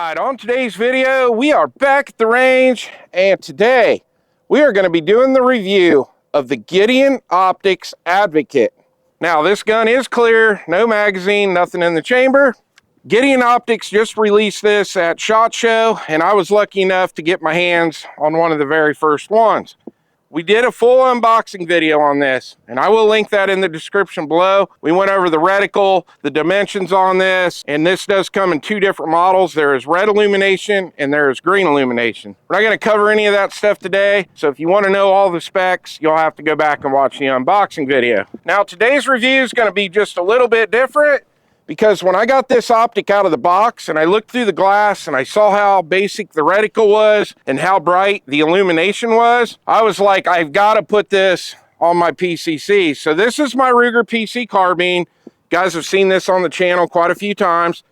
right, on today's video, we are back at the range, and today we are going to be doing the review of the Gideon Optics Advocate. Now, this gun is clear, no magazine, nothing in the chamber. Gideon Optics just released this at SHOT Show, and I was lucky enough to get my hands on one of the very first ones. We did a full unboxing video on this, and I will link that in the description below. We went over the reticle, the dimensions on this, and this does come in two different models. There is red illumination and there is green illumination. We're not going to cover any of that stuff today, so if you want to know all the specs, you'll have to go back and watch the unboxing video. Now, today's review is going to be just a little bit different, because when I got this optic out of the box and I looked through the glass and I saw how basic the reticle was and how bright the illumination was, I was like, I've got to put this on my PCC. So this is my Ruger PC carbine. You guys have seen this on the channel quite a few times.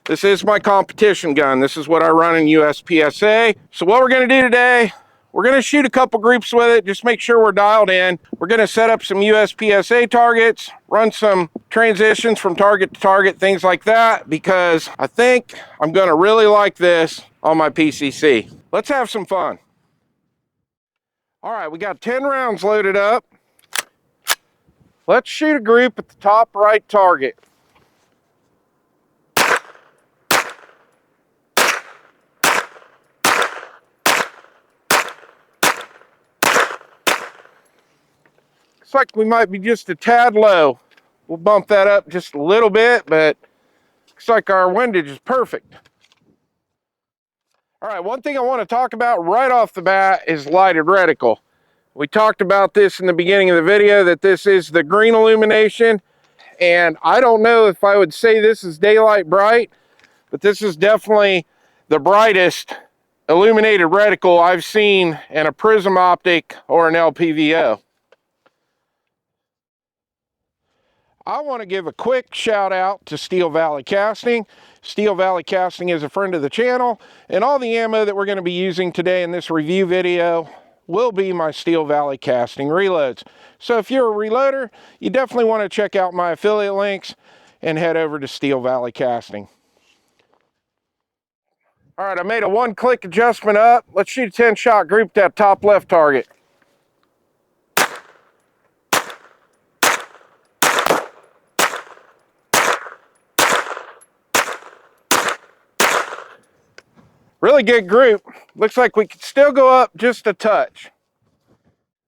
This is my competition gun. This is what I run in USPSA. So what we're going to do today, we're going to shoot a couple groups with it, just make sure we're dialed in. We're going to set up some USPSA targets, run some transitions from target to target, things like that, because I think I'm going to really like this on my PCC. Let's have some fun. All right, we got 10 rounds loaded up. Let's shoot a group at the top right target. Looks like we might be just a tad low. We'll bump that up just a little bit, but looks like our windage is perfect. All right, one thing I want to talk about right off the bat is lighted reticle. We talked about this in the beginning of the video, that this is the green illumination, and I don't know if I would say this is daylight bright, but this is definitely the brightest illuminated reticle I've seen in a prism optic or an LPVO. I want to give a quick shout out to Steel Valley Casting. Steel Valley Casting is a friend of the channel, and all the ammo that we're going to be using today in this review video will be my Steel Valley Casting reloads. So if you're a reloader, you definitely want to check out my affiliate links and head over to Steel Valley Casting. All right, I made a one-click adjustment up. Let's shoot a 10-shot group to that top left target. Really good group. Looks like we could still go up just a touch.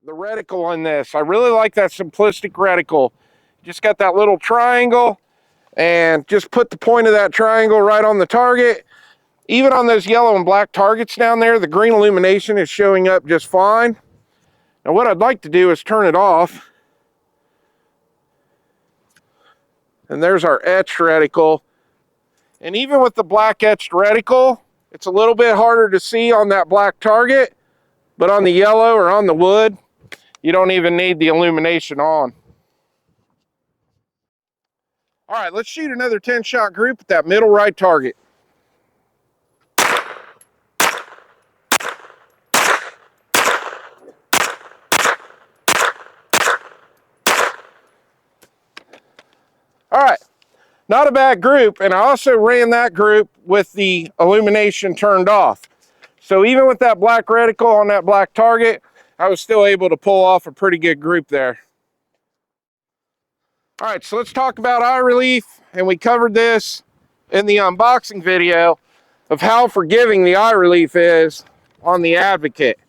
The reticle on this, I really like that simplistic reticle. Just got that little triangle and just put the point of that triangle right on the target. Even on those yellow and black targets down there, the green illumination is showing up just fine. Now what I'd like to do is turn it off. And there's our etched reticle. And even with the black etched reticle, it's a little bit harder to see on that black target, but on the yellow or on the wood, you don't even need the illumination on. All right, let's shoot another 10-shot group at that middle right target. All right. Not a bad group, and I also ran that group with the illumination turned off. So even with that black reticle on that black target, I was still able to pull off a pretty good group there. All right, so let's talk about eye relief, and we covered this in the unboxing video of how forgiving the eye relief is on the Advocate.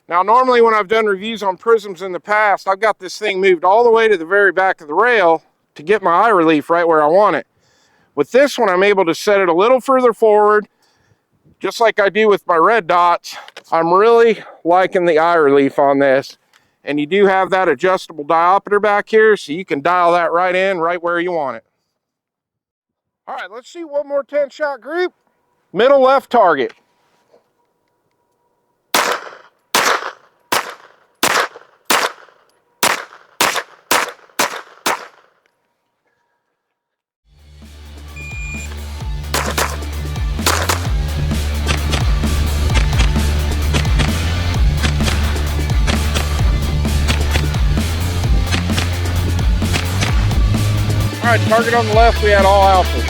Now, normally when I've done reviews on prisms in the past, I've got this thing moved all the way to the very back of the rail to get my eye relief right where I want it. With this one, I'm able to set it a little further forward, just like I do with my red dots. I'm really liking the eye relief on this. And you do have that adjustable diopter back here, so you can dial that right in, right where you want it. All right, let's shoot one more 10-shot group. Middle left target. All right, target on the left, we had all alphas.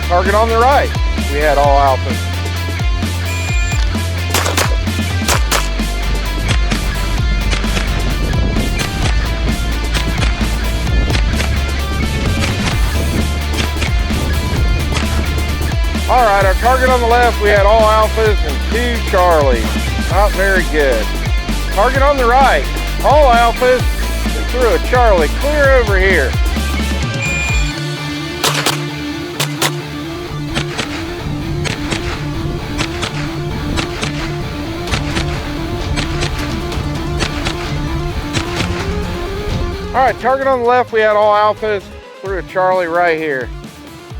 Target on the right, we had all alphas. All right, our target on the left, we had all alphas and 2 Charlies. Not very good. Target on the right, all alphas and threw a Charlie clear over here. All right, target on the left, we had all alphas, threw a Charlie right here.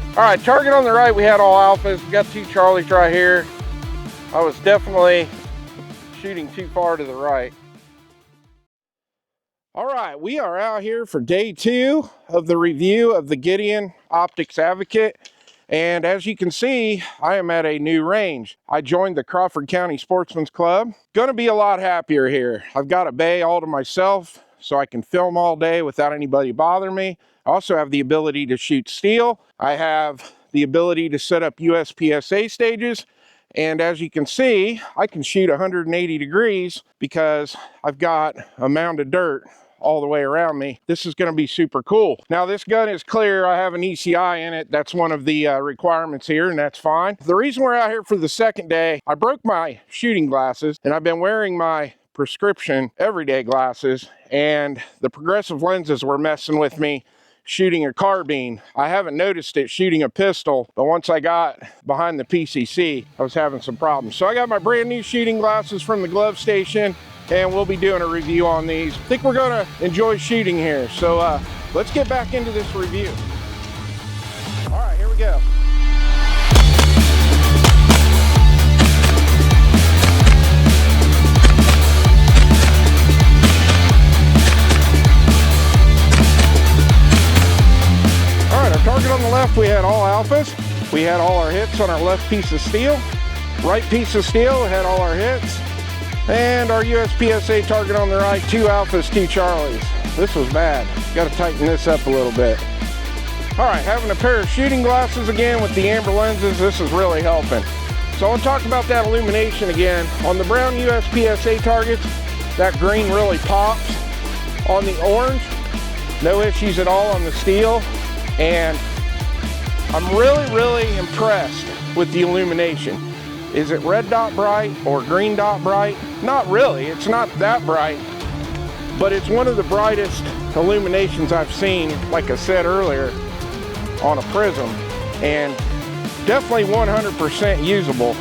All right, target on the right, we had all alphas. We got 2 Charlies right here. I was definitely shooting too far to the right. All right, we are out here for day 2 of the review of the Gideon Optics Advocate. And as you can see, I am at a new range. I joined the Crawford County Sportsman's Club. Gonna be a lot happier here. I've got a bay all to myself, so I can film all day without anybody bothering me. I also have the ability to shoot steel. I have the ability to set up USPSA stages. And as you can see, I can shoot 180 degrees because I've got a mound of dirt all the way around me. This is going to be super cool. Now this gun is clear. I have an ECI in it. That's one of the requirements here, and that's fine. The reason we're out here for the second day, I broke my shooting glasses and I've been wearing my prescription everyday glasses, and the progressive lenses were messing with me shooting a carbine. I haven't noticed it shooting a pistol, but once I got behind the PCC, I was having some problems. So I got my brand new shooting glasses from the glove station, and we'll be doing a review on these. I think we're gonna enjoy shooting here. So let's get back into this review. All right, here we go. Target on the left, we had all alphas. We had all our hits on our left piece of steel. Right piece of steel, had all our hits. And our USPSA target on the right, 2 alphas, 2 Charlies. This was bad. Got to tighten this up a little bit. All right, having a pair of shooting glasses again with the amber lenses, this is really helping. So I want to talk about that illumination again. On the brown USPSA targets, that green really pops. On the orange, no issues at all on the steel. And I'm really impressed with the illumination. Is it red dot bright or green dot bright? Not really, it's not that bright, but it's one of the brightest illuminations I've seen, like I said earlier, on a prism, and definitely 100% usable.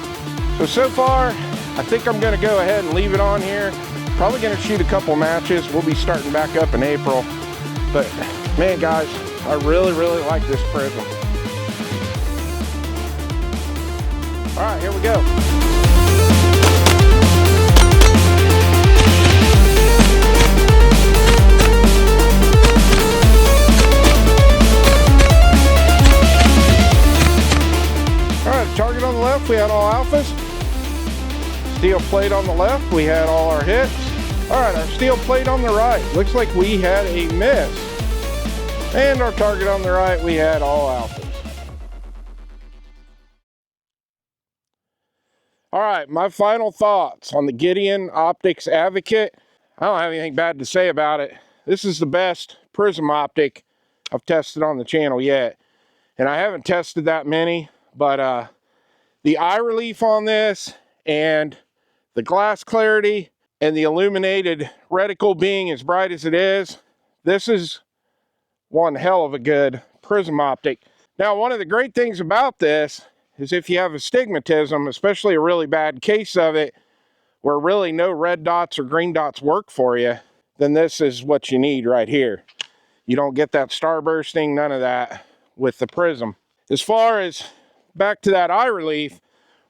So far, I think I'm gonna go ahead and leave it on here. Probably gonna shoot a couple matches. We'll be starting back up in April, but man, guys, I really like this prism. All right, here we go. All right, target on the left, we had all alphas. Steel plate on the left, we had all our hits. All right, our steel plate on the right, looks like we had a miss. And our target on the right, we had all alphas. All right, my final thoughts on the Gideon Optics Advocate. I don't have anything bad to say about it. This is the best prism optic I've tested on the channel yet. And I haven't tested that many, but the eye relief on this and the glass clarity and the illuminated reticle being as bright as it is, this is one hell of a good prism optic. Now, one of the great things about this is if you have astigmatism, especially a really bad case of it, where really no red dots or green dots work for you, then this is what you need right here. You don't get that starbursting, none of that with the prism. As far as back to that eye relief,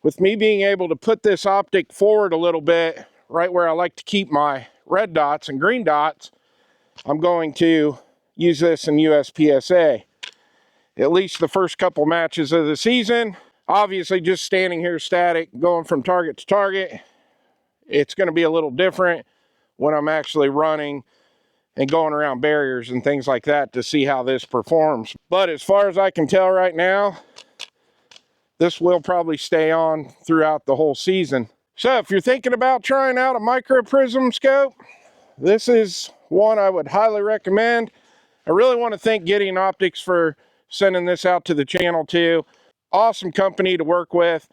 with me being able to put this optic forward a little bit, right where I like to keep my red dots and green dots, I'm going to use this in USPSA. At least the first couple matches of the season. Obviously, just standing here static, going from target to target, it's going to be a little different when I'm actually running and going around barriers and things like that to see how this performs. But as far as I can tell right now, this will probably stay on throughout the whole season. So if you're thinking about trying out a micro prism scope, this is one I would highly recommend. I really want to thank Gideon Optics for sending this out to the channel too. Awesome company to work with.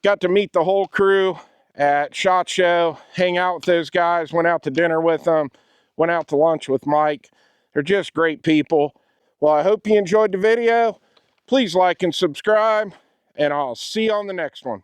Got to meet the whole crew at SHOT Show, hang out with those guys, went out to dinner with them, went out to lunch with Mike. They're just great people. Well, I hope you enjoyed the video. Please like and subscribe, and I'll see you on the next one.